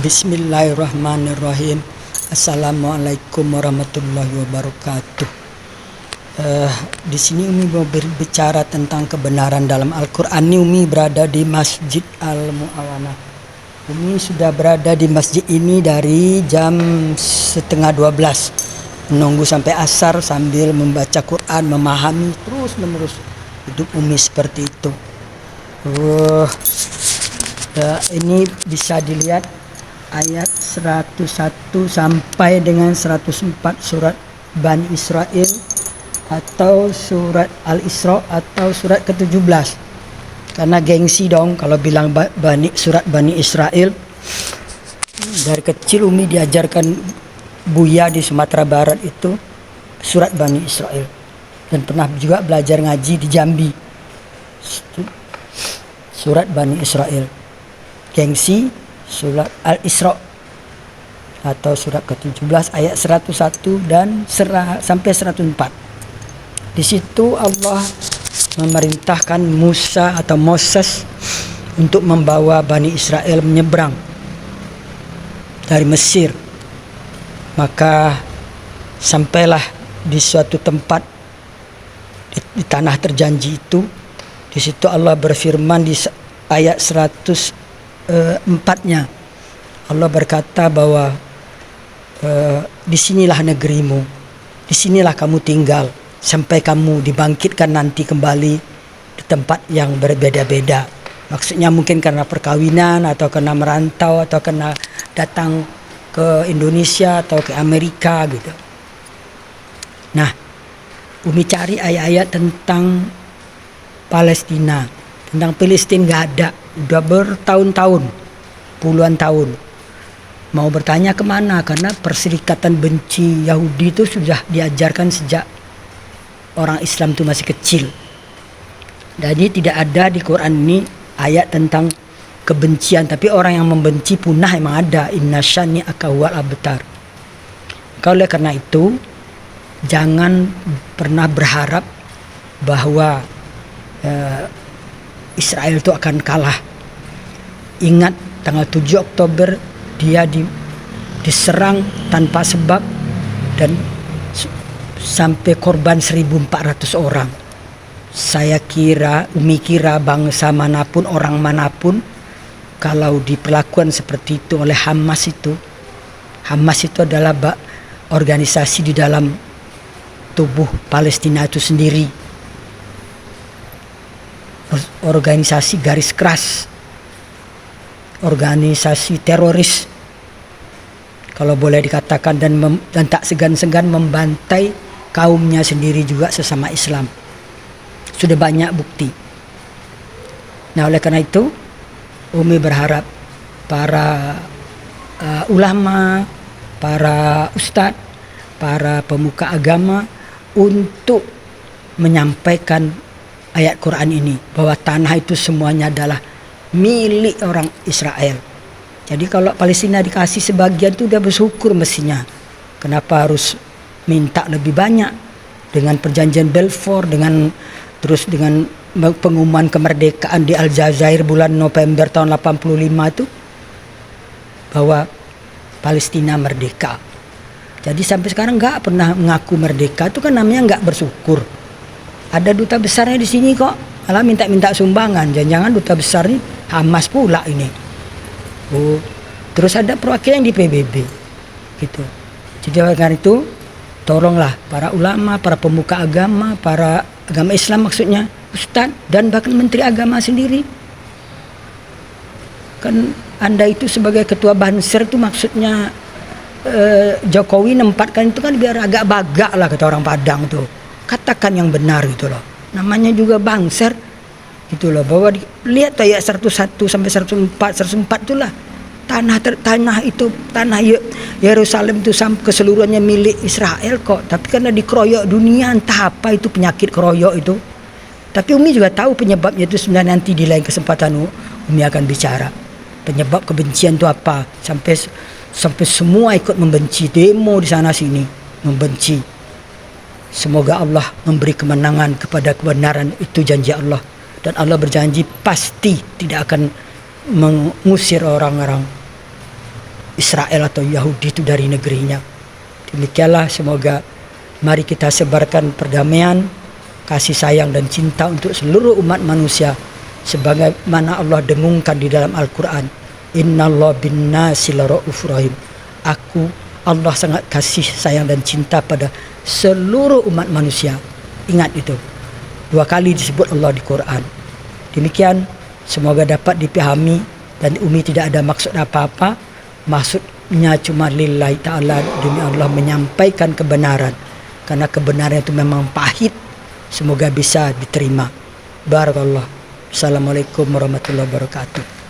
Bismillahirrahmanirrahim. Assalamualaikum warahmatullahi wabarakatuh. Di sini Umi mau berbicara tentang kebenaran dalam Al-Quran. Umi berada di Masjid Al-Mu'awanah. Umi sudah berada di masjid ini dari jam 11:30, menunggu sampai asar sambil membaca Quran, memahami terus menerus. Hidup Umi seperti itu. Ini bisa dilihat ayat 101 sampai dengan 104 surat Bani Israel atau surat Al-Isra atau surat ke-17. Karena gengsi dong kalau bilang surat Bani Israel. Dari kecil Umi diajarkan Buya di Sumatera Barat itu surat Bani Israel. Dan pernah juga belajar ngaji di Jambi. Surat Bani Israel. Gengsi surat Al-Isra atau surat ke-17 ayat 101 dan sampai 104. Di situ Allah memerintahkan Musa atau Moses untuk membawa Bani Israel menyeberang dari Mesir. Maka sampailah di suatu tempat di tanah terjanji itu. Di situ Allah berfirman di ayat 104-nya. Allah berkata bahwa disinilah negerimu, disinilah kamu tinggal sampai kamu dibangkitkan nanti kembali di tempat yang berbeda-beda. Maksudnya mungkin karena perkawinan atau karena merantau atau karena datang ke Indonesia atau ke Amerika gitu. Nah, Umi cari ayat-ayat tentang Palestina, tentang Palestina nggak ada, udah bertahun-tahun, puluhan tahun. Mau bertanya kemana? Karena perserikatan benci Yahudi itu sudah diajarkan sejak orang Islam itu masih kecil. Jadi tidak ada di Quran ini ayat tentang kebencian, tapi orang yang membenci punah emang ada. Inna syani'aka huwal abtar. Oleh karena itu, jangan pernah berharap bahwa Israel itu akan kalah. Ingat tanggal 7 Oktober dia diserang tanpa sebab dan sampai korban 1.400 orang. Umi kira bangsa manapun, orang manapun, kalau diperlakukan seperti itu oleh Hamas itu adalah organisasi di dalam tubuh Palestina itu sendiri. Organisasi garis keras, organisasi teroris kalau boleh dikatakan, dan tak segan-segan membantai kaumnya sendiri juga sesama Islam. Sudah banyak bukti. Nah, oleh karena itu Umi berharap para ulama, para ustadz, para pemuka agama untuk menyampaikan ayat Quran ini, bahwa tanah itu semuanya adalah milik orang Israel. Jadi kalau Palestina dikasih sebagian itu udah bersyukur mestinya. Kenapa harus minta lebih banyak? Dengan perjanjian Balfour, dengan pengumuman kemerdekaan di Aljazair bulan November tahun 85 itu, bahwa Palestina merdeka. Jadi sampai sekarang nggak pernah mengaku merdeka, itu kan namanya nggak bersyukur. Ada duta besarnya di sini kok, malah minta sumbangan. Jangan-jangan duta besar ini Hamas pula ini. Terus ada perwakilan di PBB, gitu. Jadi karena itu, tolonglah para ulama, para pemuka agama, para agama Islam maksudnya, ustadz dan bahkan menteri agama sendiri. Kan Anda itu sebagai ketua Banser itu maksudnya Jokowi nempatkan itu kan biar agak bagak lah kata orang Padang tuh. Katakan yang benar gitu loh. Namanya juga Banser gitu loh. Bahwa lihat ayat 101 sampai 104 itulah. Tanah itu, tanah Yerusalem itu keseluruhannya milik Israel kok. Tapi karena dikeroyok dunia, entah apa itu penyakit keroyok itu. Tapi Umi juga tahu penyebabnya itu sebenarnya. Nanti di lain kesempatan Umi akan bicara penyebab kebencian itu apa. Sampai semua ikut membenci, demo di sana sini membenci. Semoga Allah memberi kemenangan kepada kebenaran, itu janji Allah. Dan Allah berjanji pasti tidak akan mengusir orang-orang Israel atau Yahudi itu dari negerinya. Demikianlah, semoga mari kita sebarkan perdamaian, kasih sayang dan cinta untuk seluruh umat manusia sebagaimana Allah dengungkan di dalam Al-Qur'an, innallaha bin-nasi laraufur rahim. Allah sangat kasih sayang dan cinta pada seluruh umat manusia. Ingat itu. 2 kali disebut Allah di Quran. Demikian, semoga dapat dipahami dan Umi tidak ada maksud apa-apa. Maksudnya cuma lillahi ta'ala, demi Allah menyampaikan kebenaran. Karena kebenaran itu memang pahit. Semoga bisa diterima. Barakallah. Assalamualaikum warahmatullahi wabarakatuh.